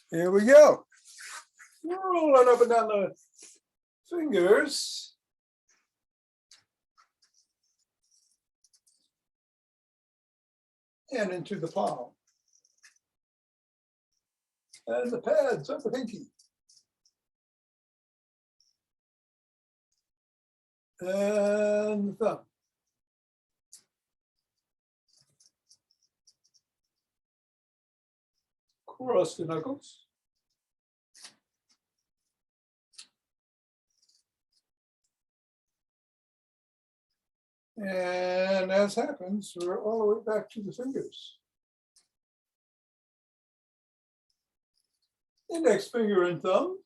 Here we go. Rolling up and down the fingers. And into the palm. And the pads of the pinky. And the thumb. Cross the knuckles. And as happens, we're all the way back to the fingers. Index finger and thumb.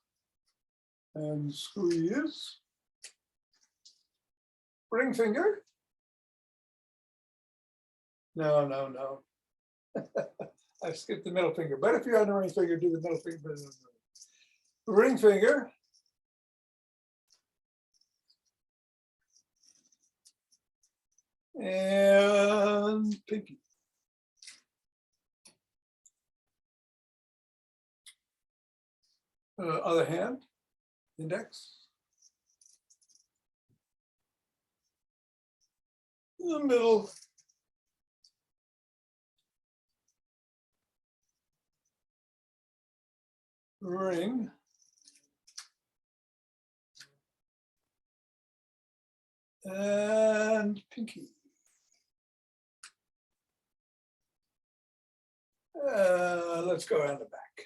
And squeeze. Ring finger. No. I skipped the middle finger, but if you're on the ring finger, do the middle finger. Ring finger. And pinky. Other hand, index. The middle. Ring. And pinky. Let's go around the back.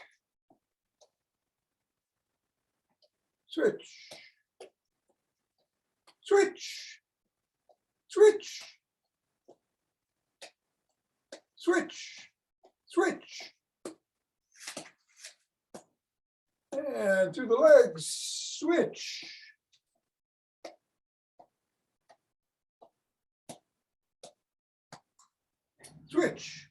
Switch. Switch. Switch. Switch. Switch. And through the legs, switch. Switch.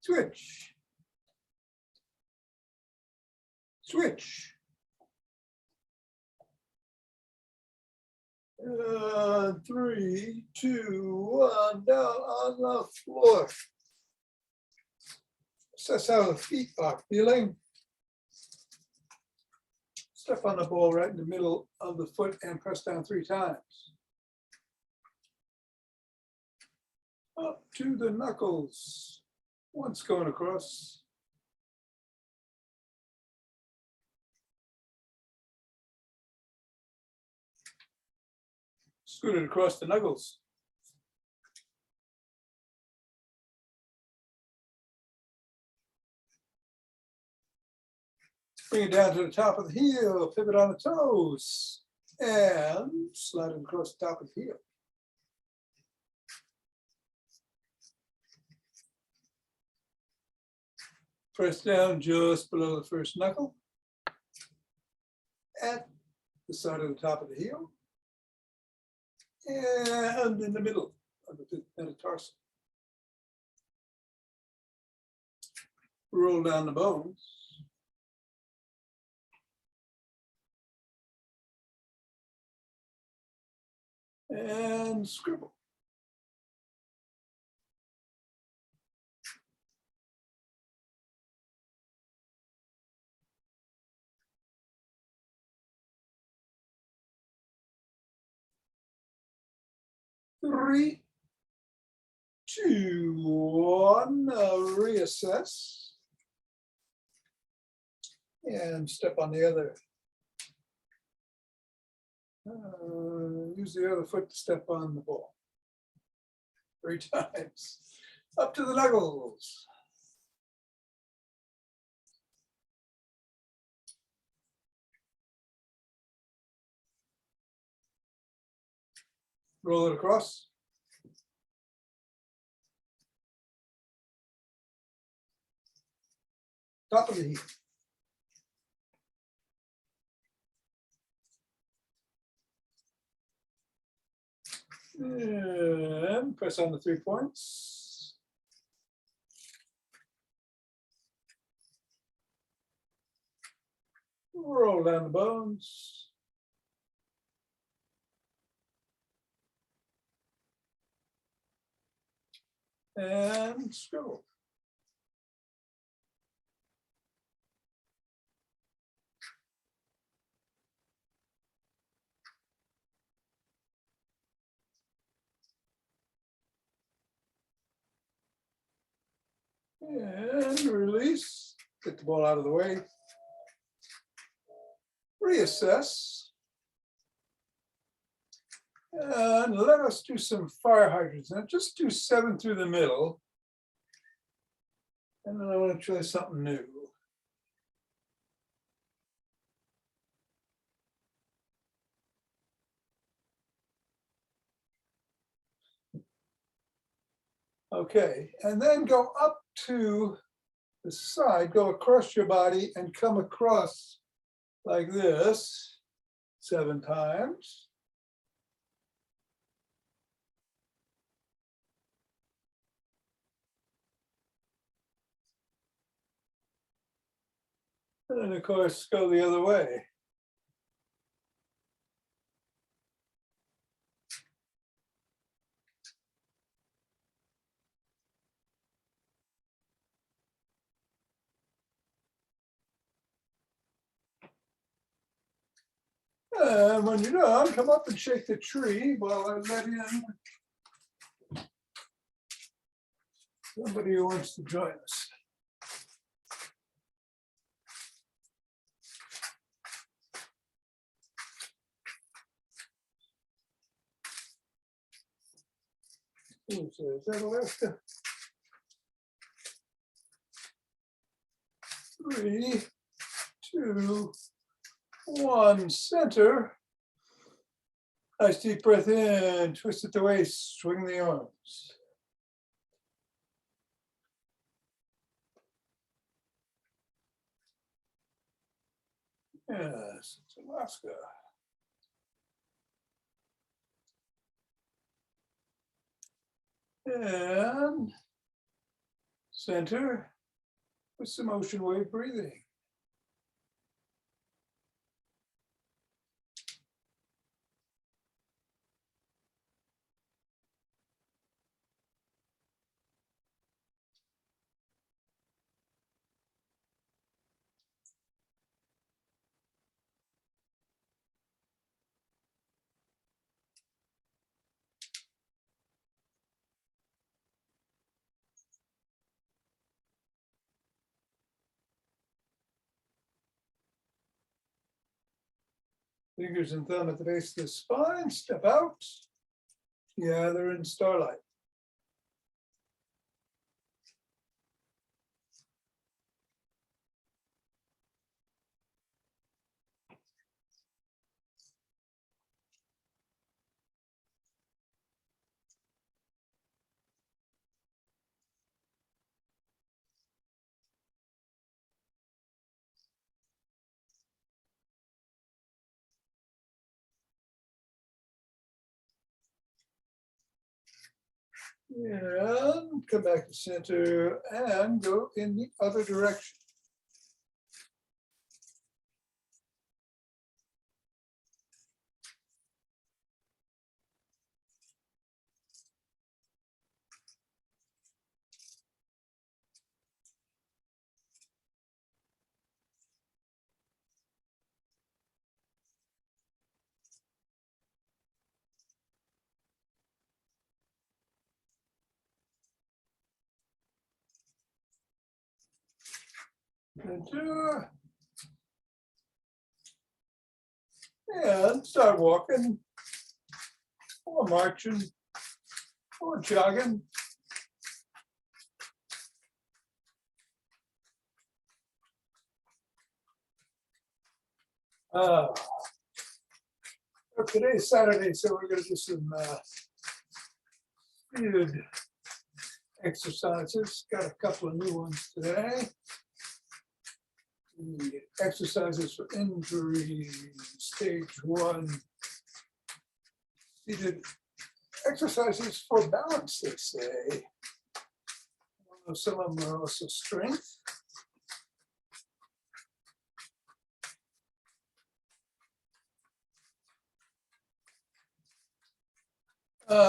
Switch. Switch. 3, 2, 1, down on the floor. Assess how the feet are feeling. Step on the ball right in the middle of the foot and press down 3 times. Up to the knuckles. Once going across. Scoot it across the knuckles. Bring it down to the top of the heel, pivot on the toes, and slide it across the top of the heel. Press down just below the first knuckle, at the side of the top of the heel, and in the middle of the metatarsal. Roll down the bones. And scribble. Three, two, one, reassess. And step on the other. Use the other foot to step on the ball. 3 times. Up to the knuckles. Roll it across. Top of the heel. And press on the 3 points. Roll down the bones. And scribble. And release, get the ball out of the way. Reassess. And let us do some fire hydrants. Now just do 7 through the middle. And then I want to try something new. Okay, and then go up to the side, go across your body and come across like this 7 times. And then of course, go the other way. And when you're done, come up and shake the tree while I let in somebody who wants to join us. Is that Alaska? 3, 2, 1, center. Nice deep breath in, twist at the waist, swing the arms. Yes, it's Alaska. And center with some ocean wave breathing. Fingers and thumb at the base of the spine, step out. Yeah, they're in starlight. And come back to center and go in the other direction. Center. And start walking or marching or jogging. Today's Saturday, so we're going to do some seated exercises. Got a couple of new ones today. The exercises for injury, stage 1. Seated exercises for balance, they say. Some of them are also strength.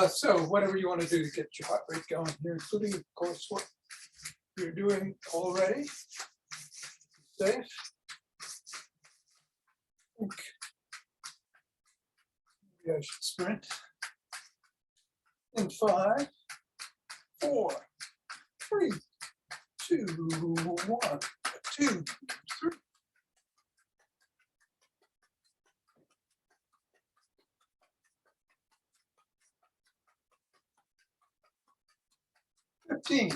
So whatever you want to do to get your heart rate going here, including, of course, what you're doing already. Safe. Maybe I should sprint. In 5, 4, 3, 2, 1, 2, 3. Fifteen.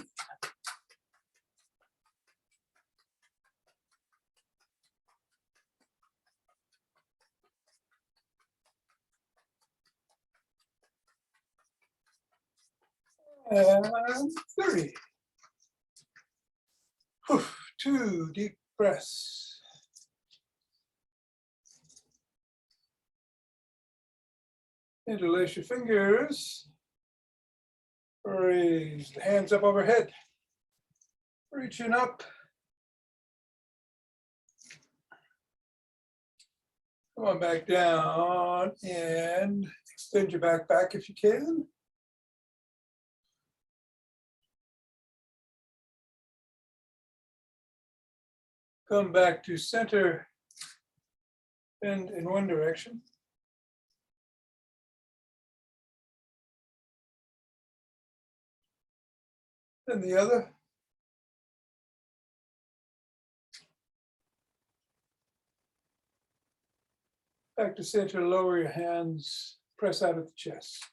And 30. 2 deep breaths. Interlace your fingers. Raise the hands up overhead. Reaching up. Come on back down and extend your back if you can. Come back to center, bend in one direction. Then the other. Back to center, lower your hands, press out at the chest.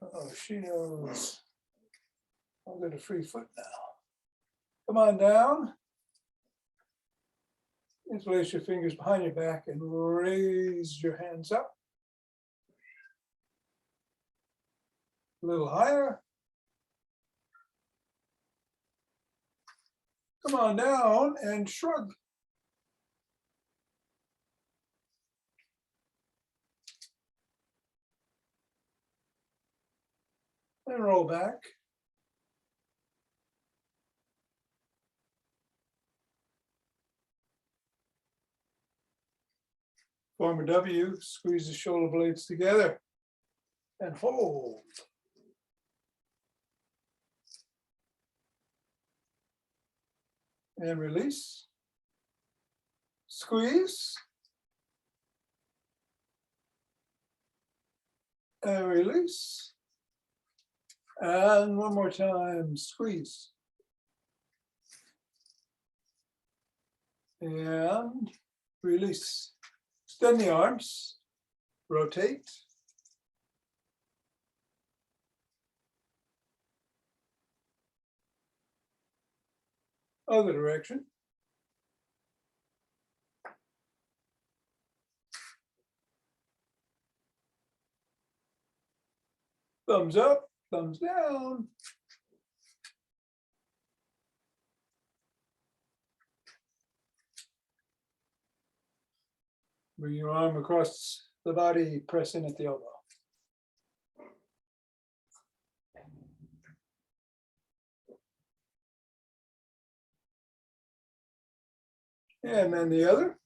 Oh, she knows. I'll get a free foot now. Come on down. Interlace your fingers behind your back and raise your hands up. A little higher. Come on down and shrug. And roll back. Form a W, squeeze the shoulder blades together and hold. And release. Squeeze. And release. And one more time, squeeze. And release. Extend the arms, rotate. Other direction. Thumbs up, thumbs down. Bring your arm across the body, press in at the elbow. And then the other.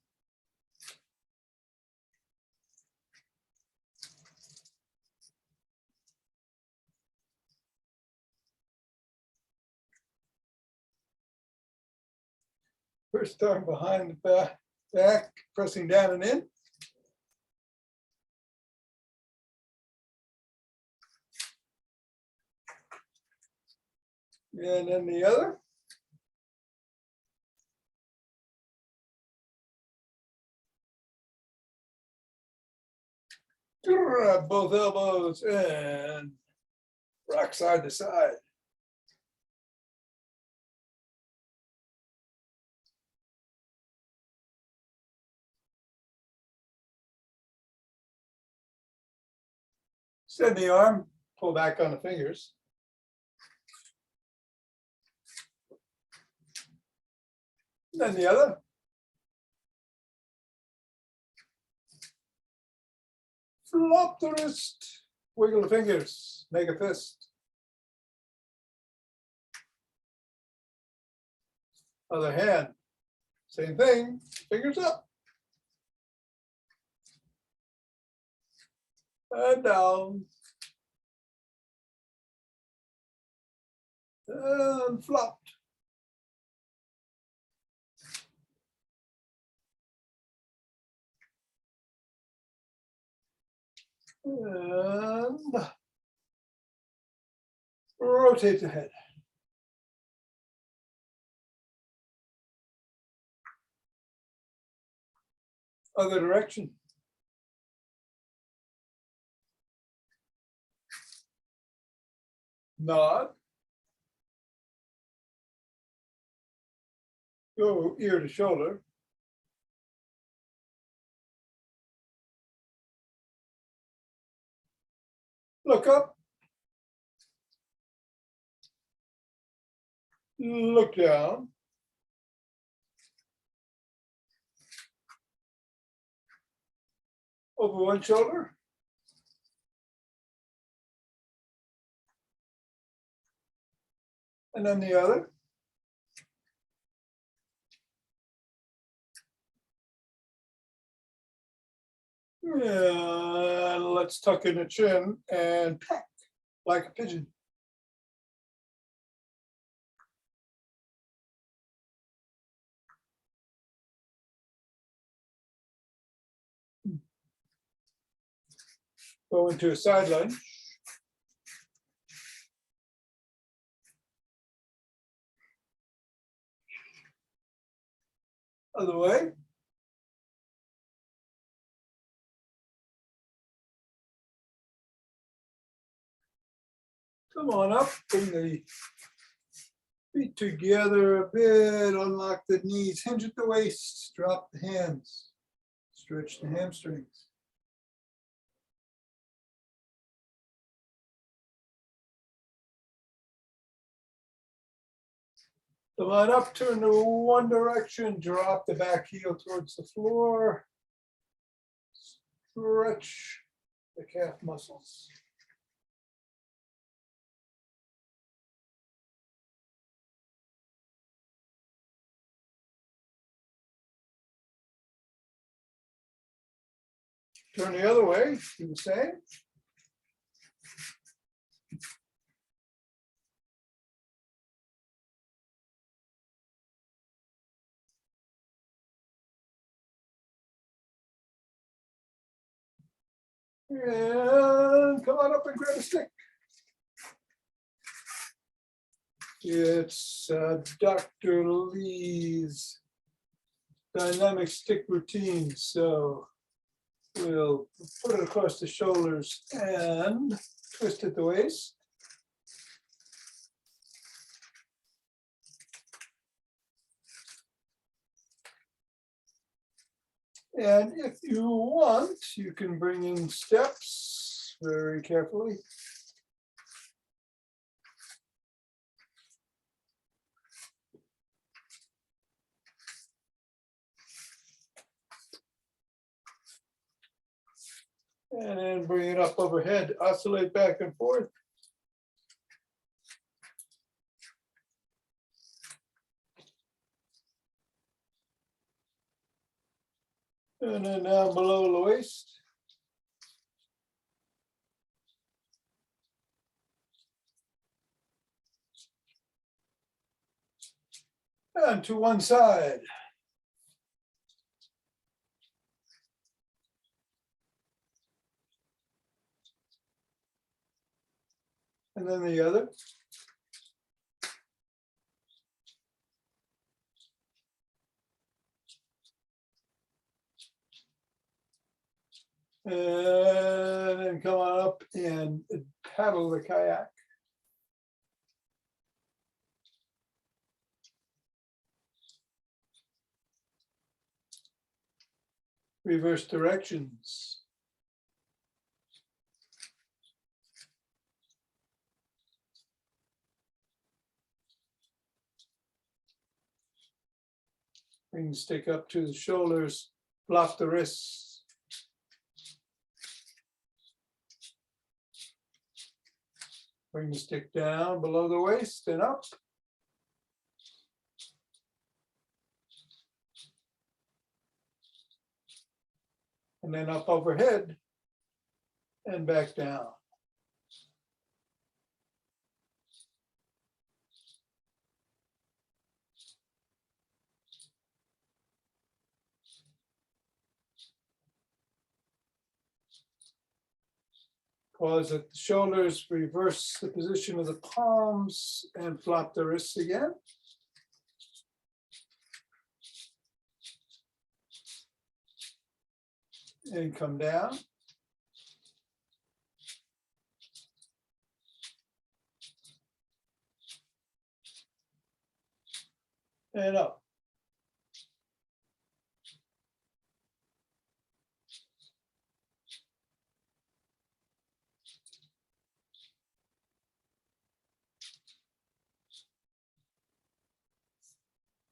First arm behind the back, pressing down and in. And then the other. Grab both elbows and rock side to side. Extend the arm, pull back on the fingers. Then the other. Flop the wrist, wiggle the fingers, make a fist. Other hand, same thing, fingers up. And down. And flopped. And rotate the head. Other direction. Nod. Go ear to shoulder. Look up. Look down. Over one shoulder. And then the other. And let's tuck in the chin and peck like a pigeon. Go into a side lunge. Other way. Come on up, bring the feet together a bit, unlock the knees, hinge at the waist, drop the hands, stretch the hamstrings. Come on up, turn to one direction, drop the back heel towards the floor, stretch the calf muscles. Turn the other way, do the same. And come on up and grab a stick. It's Dr. Lee's dynamic stick routine. So we'll put it across the shoulders and twist at the waist. And if you want, you can bring in steps very carefully. And then bring it up overhead, oscillate back and forth. And then down below the waist. And to one side. And then the other. And then come on up and paddle the kayak. Reverse directions. Bring the stick up to the shoulders, flop the wrists. Bring the stick down below the waist and up. And then up overhead and back down. Pause at the shoulders, reverse the position of the palms and flop the wrists again. and come down. And up.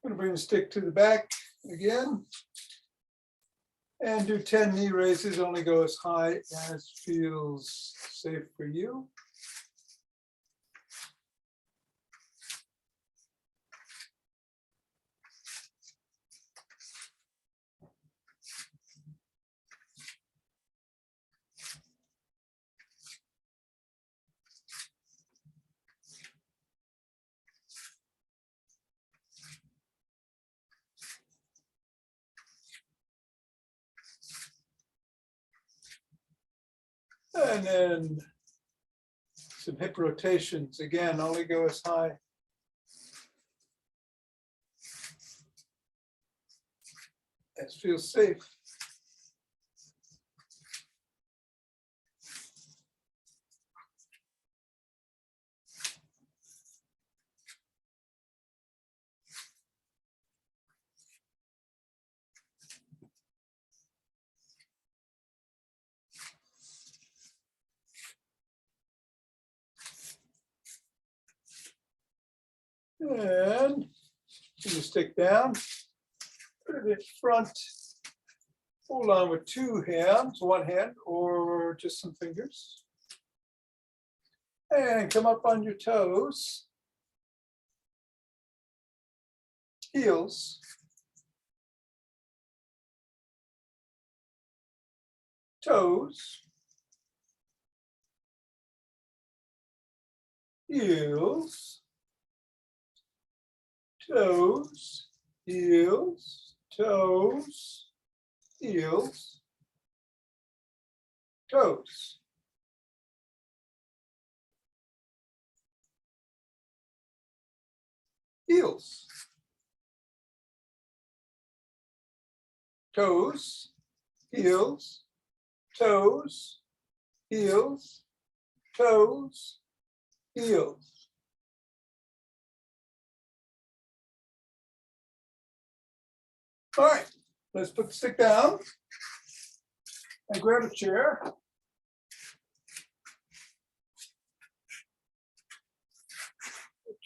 I'm going to bring the stick to the back again and do 10 knee raises. Only go as high as feels safe for you. And then some hip rotations. Again, only go as high as feels safe. And you stick down, put it in front, hold on with two hands, one hand or just some fingers. And come up on your toes, heels, toes, heels, toes, heels, toes, heels, toes. Heels, toes, heels, toes, heels, toes, heels. All right, let's put the stick down and grab a chair.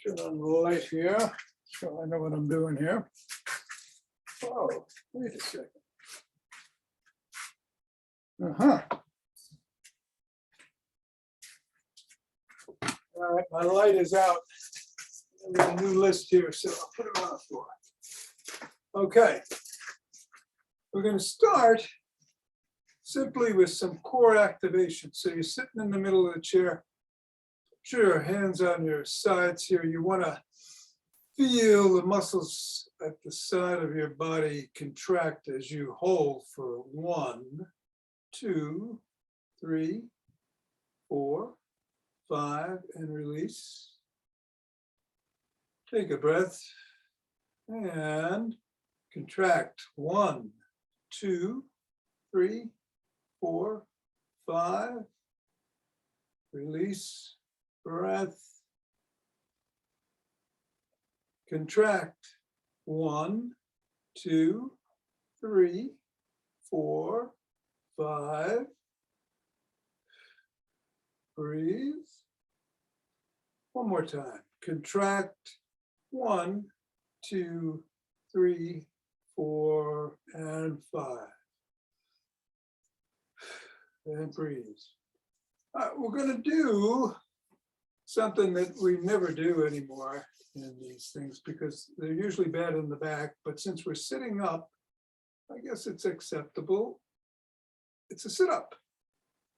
Turn on the light here, so I know what I'm doing here. Oh, wait a second. All right, my light is out. I've got a new list here, so I'll put it on the floor. Okay, we're going to start simply with some core activation. So you're sitting in the middle of the chair. Put your hands on your sides here. You want to feel the muscles at the side of your body contract as you hold for 1, 2, 3, 4, 5, and release. Take a breath and contract. 1, 2, 3, 4, 5. Release, breath. Contract. 1, 2, 3, 4, 5. Breathe. One more time. Contract. 1, 2, 3, 4, and 5. And breathe. We're going to do something that we never do anymore in these things because they're usually bad in the back, but since we're sitting up, I guess it's acceptable. It's a sit-up.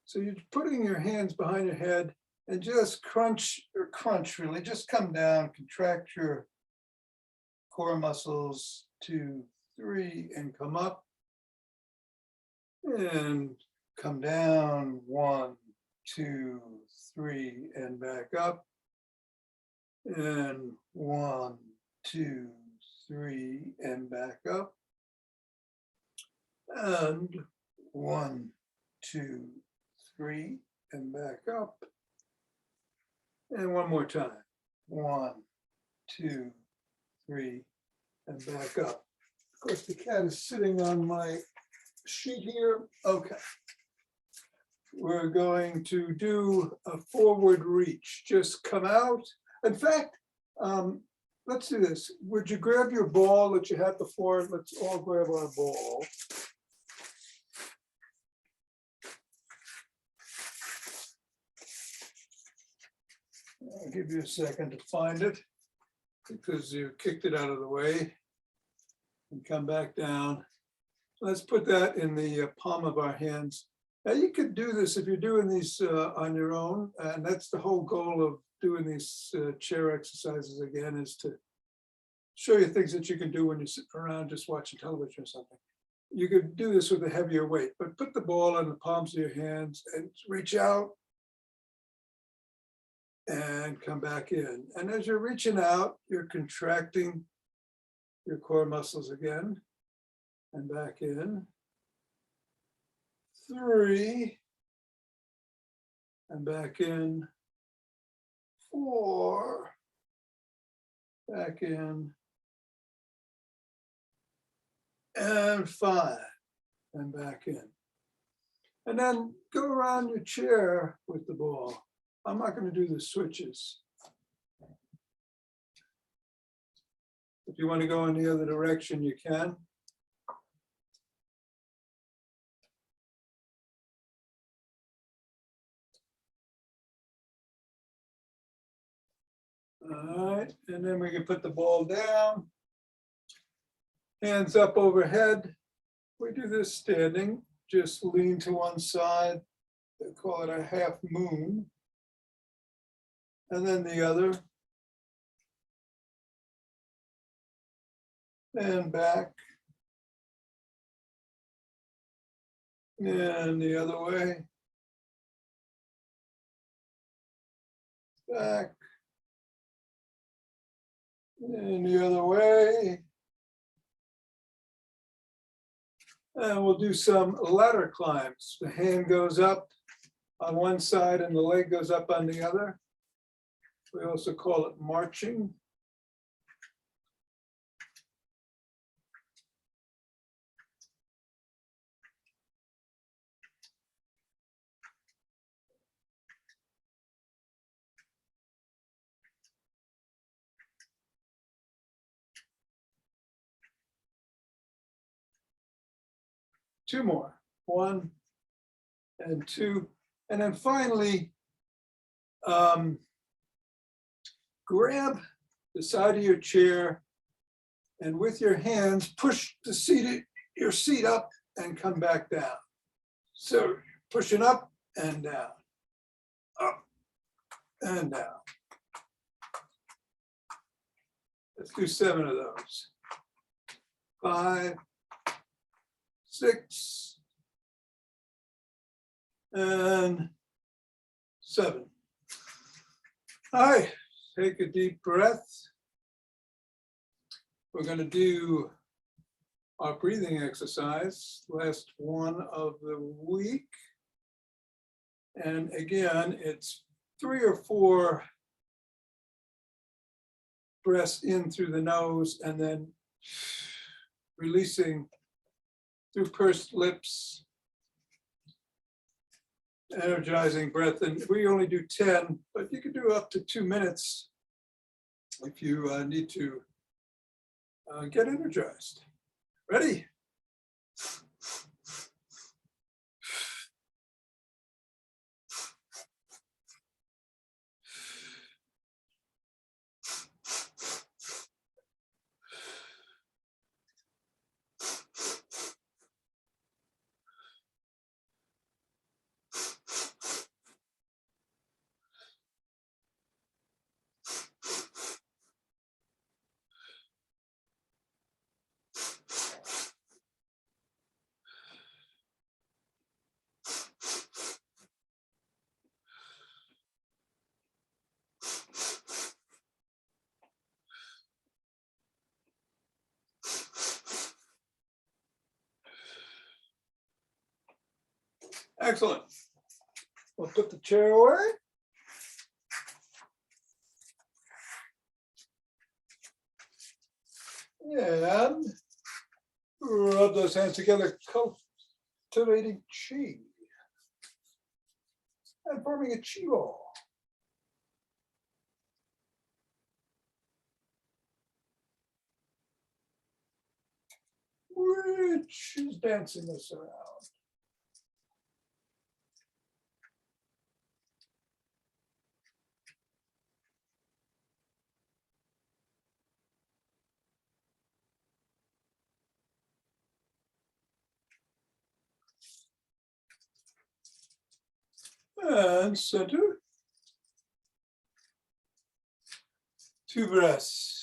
So you're putting your hands behind your head and just crunch really, just come down, contract your core muscles, 2, 3, and come up. And come down, 1, 2, 3, and back up. And 1, 2, 3, and back up. And 1, 2, 3, and back up. And one more time. 1, 2, 3, and back up. Of course, the cat is sitting on my sheet here. Okay. We're going to do a forward reach. Just come out. In fact, let's do this. Would you grab your ball that you had before? Let's all grab our ball. I'll give you a second to find it because you kicked it out of the way. And come back down. Let's put that in the palm of our hands. Now you could do this if you're doing these on your own, and that's the whole goal of doing these chair exercises again, is to show you things that you can do when you sit around just watching television or something. You could do this with a heavier weight, but put the ball in the palms of your hands and reach out and come back in. And as you're reaching out, you're contracting your core muscles again and back in. 3, and back in. 4, back in. And 5, and back in. And then go around your chair with the ball. I'm not going to do the switches. If you want to go in the other direction, you can. All right, and then we can put the ball down. Hands up overhead. We do this standing. Just lean to one side. They call it a half moon. And then the other. And back. And the other way. Back. And the other way. And we'll do some ladder climbs. The hand goes up on one side and the leg goes up on the other. We also call it marching. Two more, 1 and 2. And then finally, grab the side of your chair and with your hands, push your seat up and come back down. So pushing up and down, up and down. Let's do 7 of those. 5, 6, and 7. All right, take a deep breath. We're going to do our breathing exercise, last one of the week. And again, it's 3 or 4 breaths in through the nose and then releasing through pursed lips, energizing breath. And we only do 10, but you can do up to 2 minutes if you need to get energized. Ready? Excellent. We'll put the chair away. And rub those hands together, cultivating chi and forming a chi ball. Which is dancing us around. And center. 2 breaths.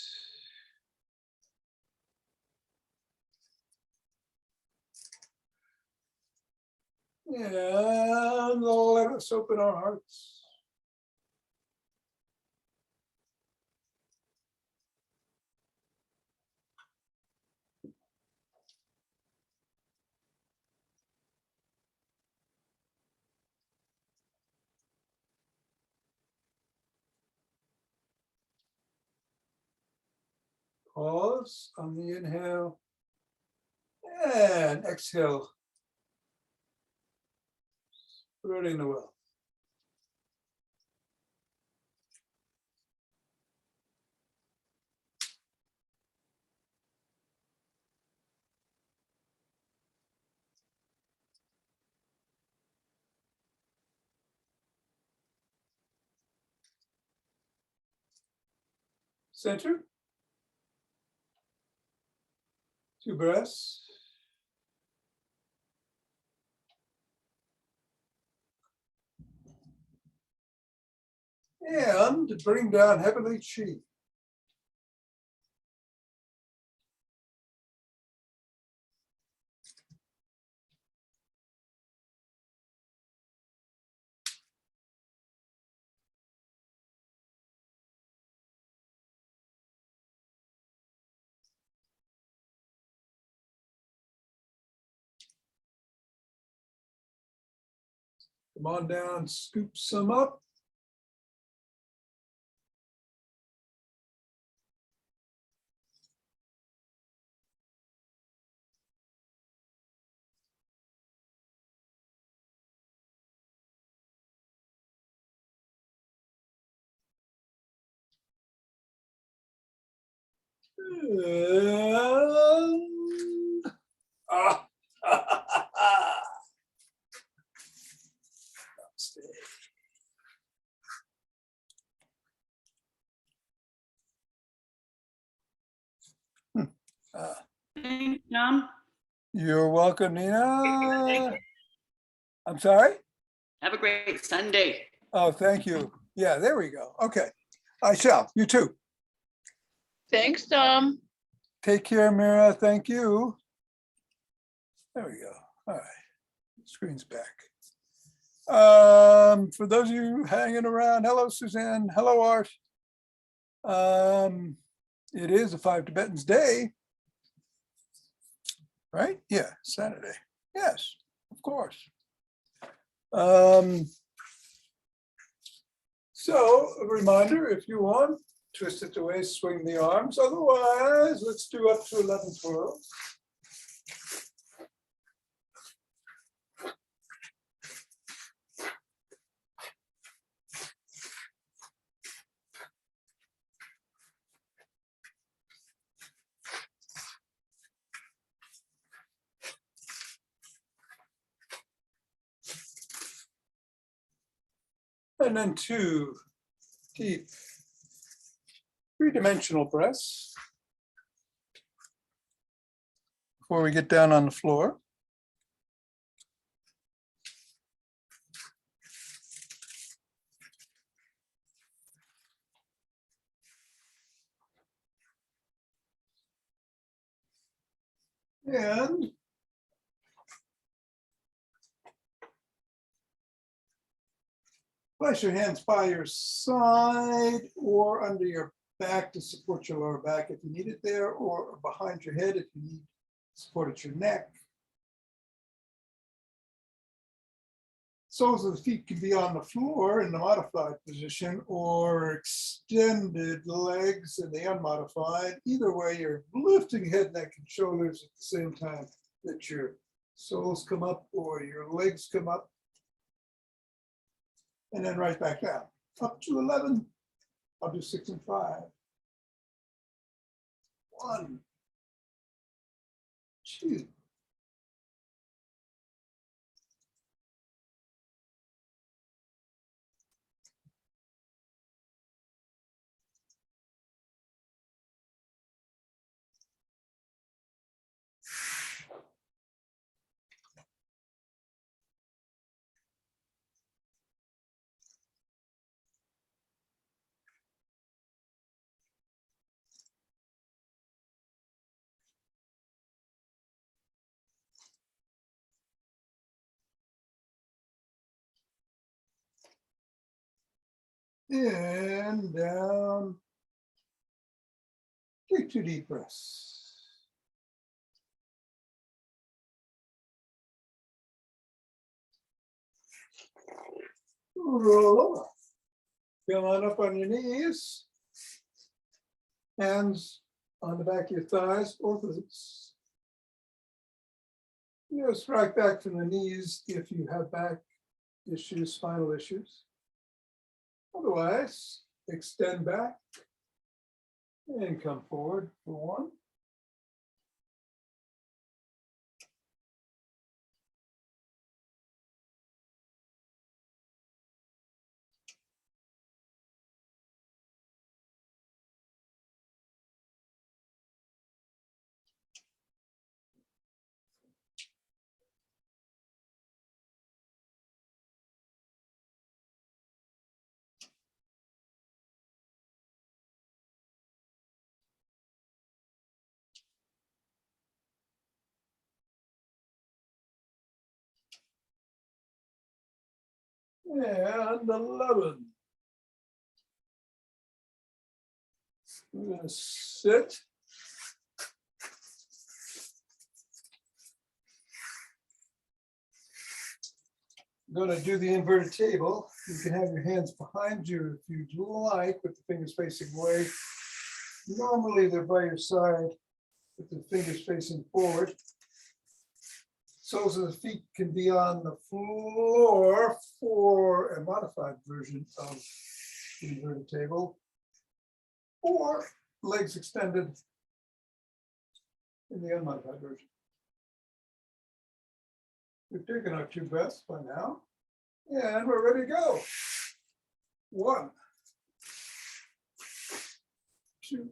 And let us open our hearts. Pause on the inhale and exhale. Spreading the wealth. Center. 2 breaths. And bring down heavenly chi. Come on down, scoop some up. And, ah. Thanks, John. You're welcome, Nina. I'm sorry? Have a great Sunday. Oh, thank you. Yeah, there we go. Okay. I shall. You too. Thanks, Tom. Take care, Mira. Thank you. There we go. All right. Screen's back. For those of you hanging around, hello, Suzanne. Hello, Art. It is a 5 Tibetans day. Right? Yeah, Saturday. Yes, of course. So a reminder, if you want, twist it away, swing the arms. Otherwise, let's do up to 11 twirls. And then 2 deep 3-dimensional breaths before we get down on the floor. And place your hands by your side or under your back to support your lower back if you need it there, or behind your head if you need support at your neck. soles of the feet can be on the floor in the modified position or extended legs in the unmodified. Either way, you're lifting head, neck, and shoulders at the same time that your soles come up or your legs come up. And then right back down. Up to 11. I'll do 6 and 5. 1, 2. And down. Take 2 deep breaths. Roll over. Come on up on your knees. Hands on the back of your thighs or glutes. Just right back from the knees if you have back issues, spinal issues. Otherwise, extend back and come forward for 1. And 11. We're going to sit. I'm going to do the inverted table. You can have your hands behind you if you'd like, with the fingers facing away. Normally they're by your side, with the fingers facing forward. Soles of the feet can be on the floor for a modified version of the inverted table, or legs extended in the unmodified version. We've taken our 2 breaths by now, and we're ready to go. 1, 2.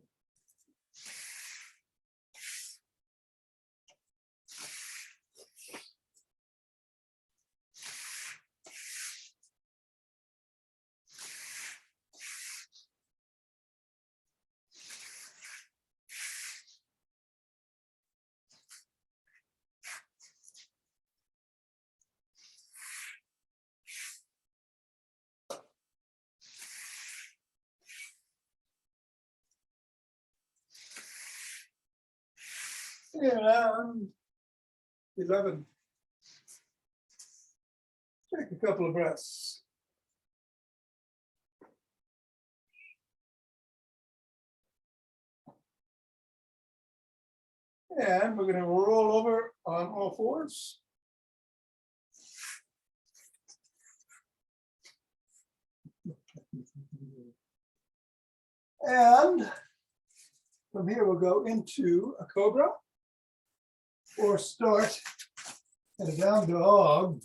And 11. Take a couple of breaths. And we're going to roll over on all 4s. And from here, we'll go into a cobra or start at a down dog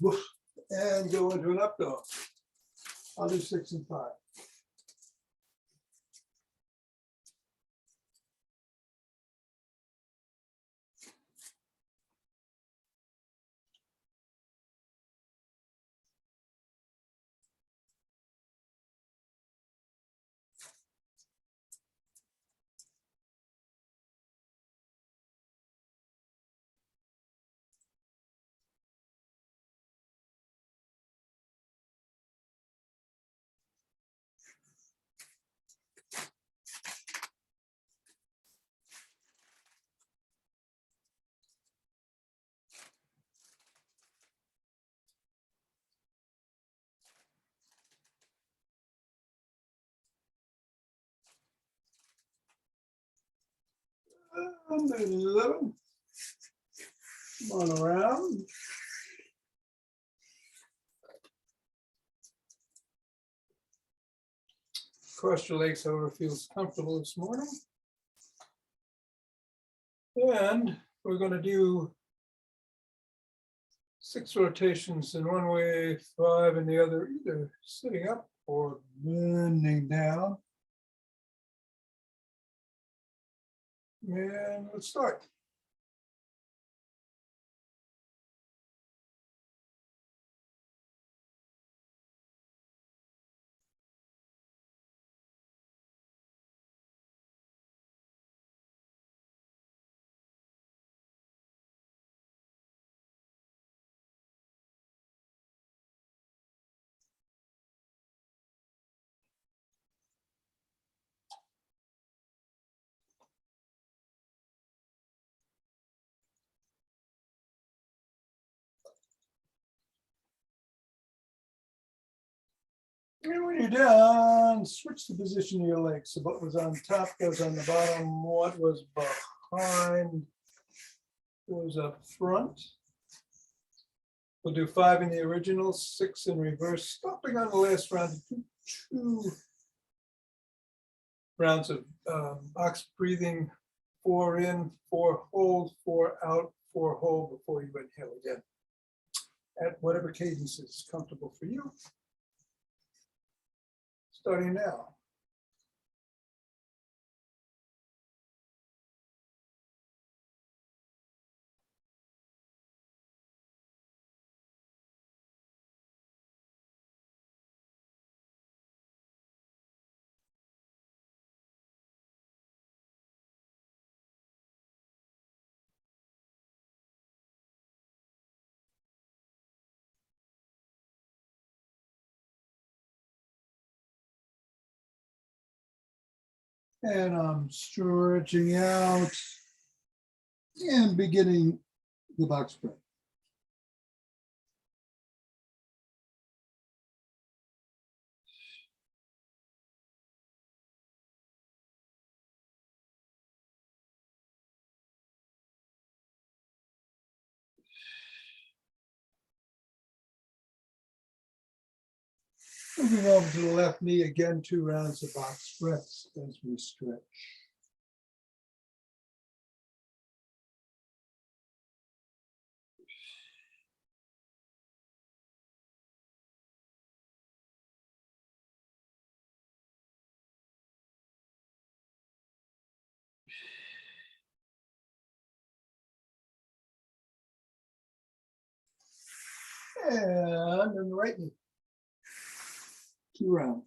and go into an up dog. I'll do 6 and 5. And 11. Come on around. Cross your legs however feels comfortable this morning. And we're going to do 6 rotations in one way, 5 in the other, either sitting up or bending down. And let's start. And when you're done, switch the position of your legs. So what was on top goes on the bottom. What was behind goes up front. We'll do 5 in the original, 6 in reverse, stopping on the last round. Two rounds of box breathing, 4 in, 4 hold, 4 out, 4 hold before you inhale again. At whatever cadence is comfortable for you. Starting now. And I'm stretching out and beginning the box breath. Moving over to the left knee again, 2 rounds of box breaths as we stretch. And then the right knee. 2 rounds.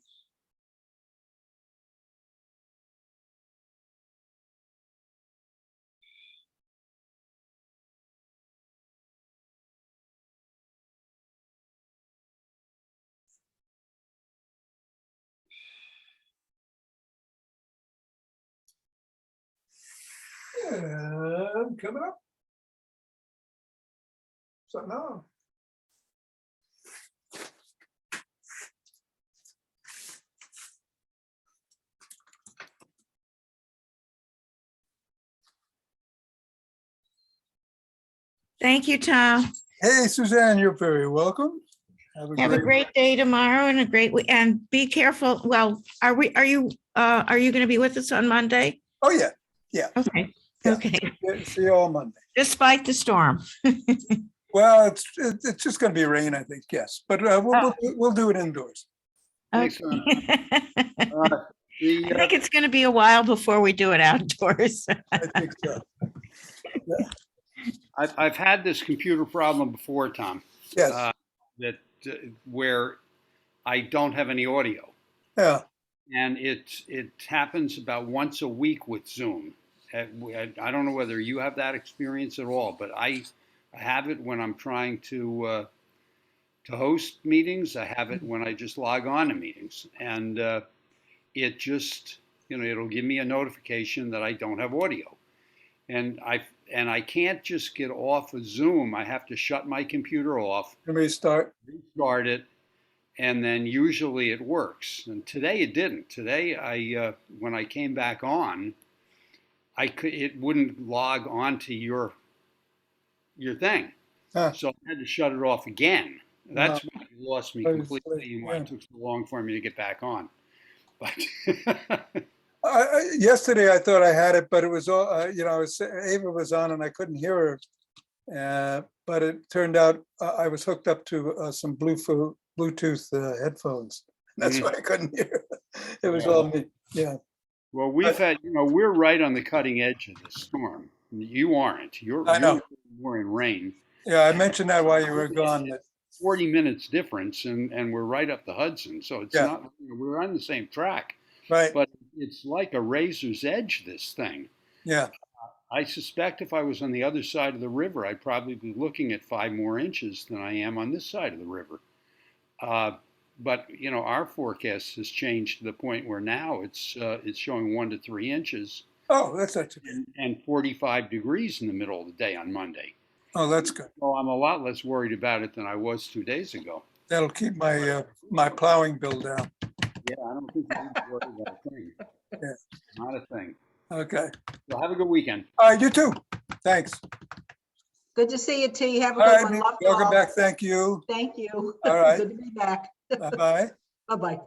And coming up. Something on. Thank you, Tom. Hey, Suzanne, you're very welcome. Have a great day tomorrow and a great week. And be careful. Well, are you going to be with us on Monday? Oh, yeah. Yeah. Okay. Yeah. Okay. See you all Monday. Despite the storm. Well, it's just going to be rain, I think. Yes, but we'll do it indoors. Okay. Excellent. I think it's going to be a while before we do it outdoors. I think so. Yeah. I've had this computer problem before, Tom. Yes. Where I don't have any audio, Yeah. and it happens about once a week with Zoom. I don't know whether you have that experience at all, but I have it when I'm trying to host meetings. I have it when I just log on to meetings, and it just it'll give me a notification that I don't have audio, and I can't just get off of Zoom. I have to shut my computer off, Restart it, and then usually it works. And today it didn't. Today when I came back on, it wouldn't log onto your thing. Huh. So I had to shut it off again. That's why it lost me I was completely asleep, and why yeah. it took so long for me to get back on. But Yesterday I thought I had it, but it was all, Ava was on and I couldn't hear her. But it turned out I was hooked up to some Bluetooth headphones. That's why I couldn't hear. It was all me, yeah. well, we've had, we're right on the cutting edge of the storm. You aren't. I know. You're more in rain. Yeah, I mentioned that while you were gone. 40 minutes difference, and we're right up the Hudson. So it's Yeah. not, we're on the same track, Right, but it's like a razor's edge, this thing. yeah, I suspect if I was on the other side of the river, I'd probably be looking at 5 more inches than I am on this side of the river. But our forecast has changed to the point where now it's showing 1 to 3 inches oh, that's not too bad. and 45 degrees in the middle of the day on Monday. Oh, that's good. So I'm a lot less worried about it than I was 2 days ago. That'll keep my plowing bill down. Yeah, I don't think you need to worry about a thing. Yeah. Not a thing. Okay, Well, have a good weekend. all right, you too, thanks. Good to see you, T. Have a All good right, one. Love you welcome all. back, thank you, Thank you. All right. Good to be back. bye-bye. Bye-bye.